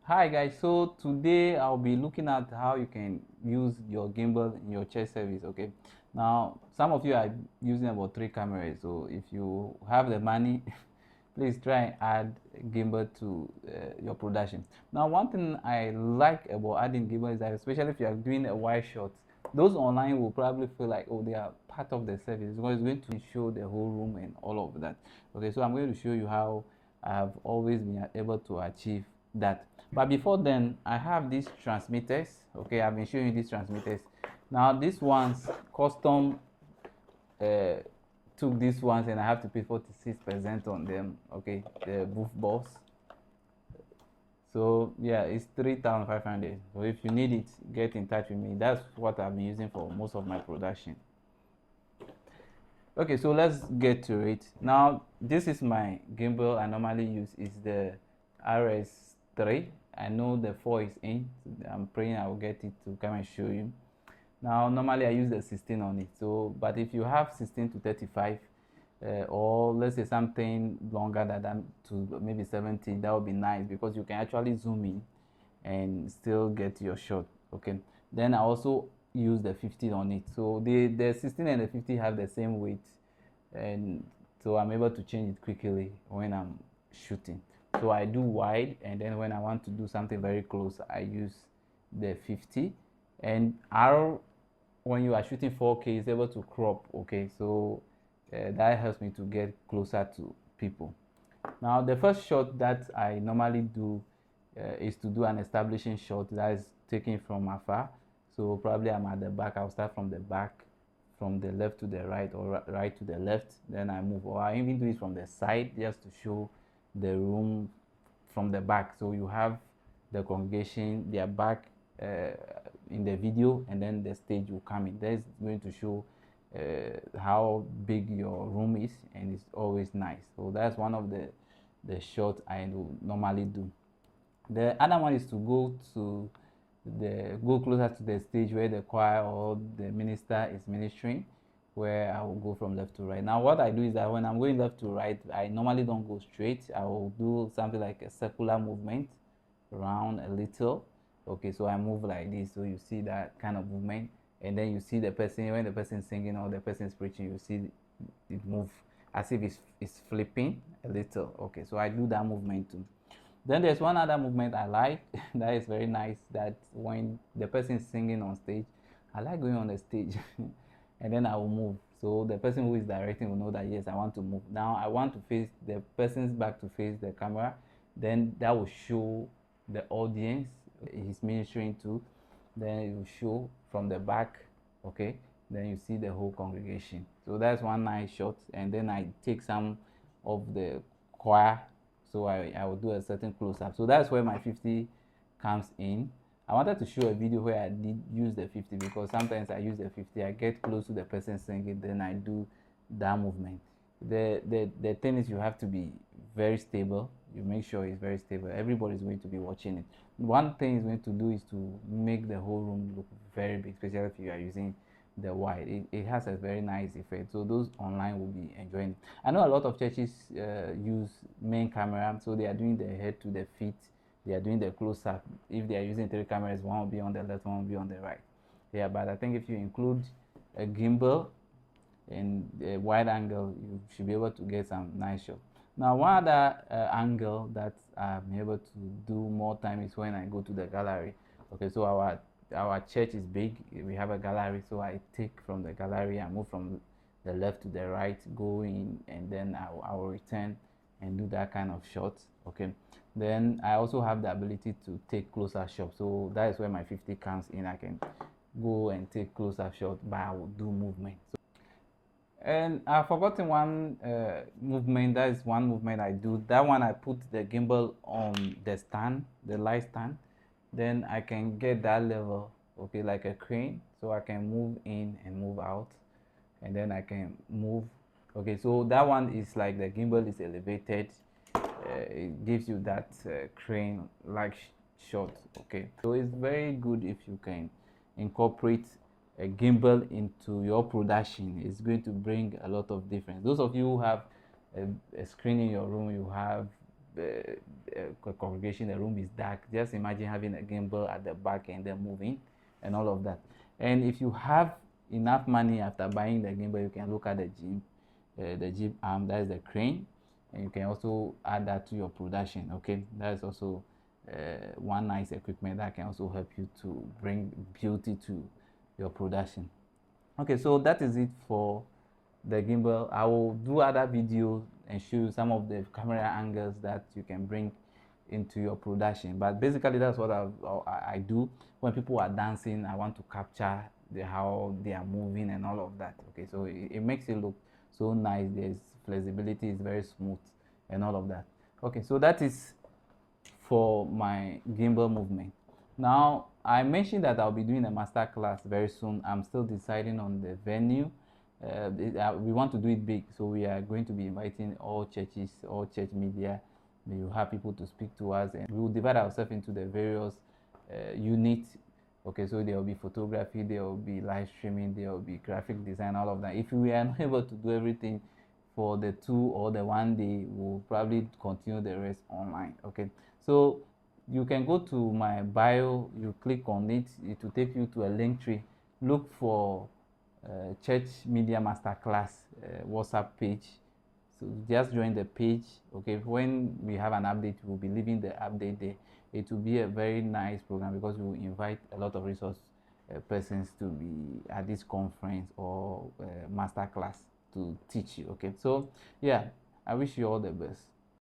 Hi guys, so today I'll be looking at how you can use your gimbal in your church service. Okay, now some of you are using about 3 cameras, so if you have the money please try and add gimbal to your production. Now one thing I like about adding gimbal is that especially if you are doing a wide shot, those online will probably feel like, oh, they are part of the service because it's going to show the whole room and all of that. Okay, so I'm going to show you how I have always been able to achieve that. But before then, I have these transmitters. Okay, I've been showing you these transmitters. Now these ones custom uh, took these ones and I have to pay 46% on them. Okay, the booth boss. So yeah, it's 3,500. So if you need it, get in touch with me. That's what I've been using for most of my production. Okay, so let's get to it. Now this is my gimbal I normally use. Is the RS3. I know the 4 is in. I'm praying I will get it to come and show you. Now normally I use the 16 on it. So but if you have 16 to 35 or let's say something longer than that to maybe 70, that would be nice because you can actually zoom in and still get your shot. Okay, then I also use the 50 on it. So the 16 and the 50 have the same weight, and so I'm able to change it quickly when I'm shooting. So I do wide, and then when I want to do something very close, I use the 50. And R, when you are shooting 4K, is able to crop. Okay, so that helps me to get closer to people. Now the first shot that I normally do is to do an establishing shot that is taken from afar. So probably I'm at the back. I'll start from the back, from the left to the right, or right to the left. Then I move, or I even do it from the side just to show the room from the back. So you have the congregation, their back in the video, and then the stage will come in. That's going to show how big your room is, and it's always nice. So that's one of the shots I normally do. The other one is to go closer to the stage where the choir or the minister is ministering, where I will go from left to right. Now what I do is that when I'm going left to right, I normally don't go straight. I will do something like a circular movement around a little. Okay, so I move like this, so you see that kind of movement, and then you see the person, when the person is singing or the person is preaching, you see it move as if it's flipping a little. Okay, so I do that movement too. Then there's one other movement I like that is very nice, that when the person is singing on stage, I like going on the stage and then I will move. So the person who is directing will know that yes, I want to move. Now I want to face the person's back to face the camera. Then that will show the audience he's ministering to. Then it will show from the back, okay? Then you see the whole congregation. So that's one nice shot. And then I take some of the choir, so I will do a certain close-up. So that's where my 50 comes in. I wanted to show a video where I did use the 50 because sometimes I use the 50, I get close to the person singing, then I do that movement. The thing is, you have to be very stable. You make sure it's very stable. Everybody's going to be watching it. One thing it's going to do is to make the whole room look very big, especially if you are using the wide. It has a very nice effect, so those online will be enjoying it. I know a lot of churches use main camera, so they are doing the head to the feet, they are doing the close-up. If they are using 3 cameras, one will be on the left, one will be on the right. Yeah, but I think if you include a gimbal and a wide angle, you should be able to get some nice shots. Now one other angle that I'm able to do more time is when I go to the gallery. Okay, so our church is big, we have a gallery, so I take from the gallery, I move from the left to the right, go in, and then I will return and do that kind of shots. Okay, then I also have the ability to take closer shots, so that is where my 50 comes in. I can go and take closer shots, but I will do movement. And I've forgotten one movement. That is one movement I do. That one I put the gimbal on the stand, the light stand. Then I can get that level, okay, like a crane. So I can move in and move out. And then I can move. Okay, so that one is like the gimbal is elevated. It gives you that crane-like shot. Okay, so it's very good if you can incorporate a gimbal into your production. It's going to bring a lot of difference. Those of you who have a screen in your room, you have congregation, the room is dark. Just imagine having a gimbal at the back and then moving and all of that. And if you have enough money after buying the gimbal, you can look at the jib arm, that is the crane, and you can also add that to your production. Okay, that is also one nice equipment that can also help you to bring beauty to your production. Okay, so that is it for the gimbal. I will do other videos and show you some of the camera angles that you can bring into your production, but basically that's what I do. When people are dancing, I want to capture how they are moving and all of that. Okay, so it makes it look so nice. There's flexibility, is very smooth and all of that. Okay, so that is for my gimbal movement. Now, I mentioned that I'll be doing a master class very soon. I'm still deciding on the venue. We want to do it big, so we are going to be inviting all churches, all church media. We will have people to speak to us, and we will divide ourselves into the various units. Okay, so there will be photography, there will be live streaming, there will be graphic design, all of that. If we are not able to do everything for the 2 or the 1 day, we'll probably continue the rest online. Okay, so you can go to my bio, you click on it, it will take you to a link tree. Look for church media masterclass WhatsApp page. So just join the page. Okay, when we have an update, we'll be leaving the update there. It will be a very nice program because we will invite a lot of resource persons to be at this conference or master class to teach you. Okay, so yeah, I wish you all the best.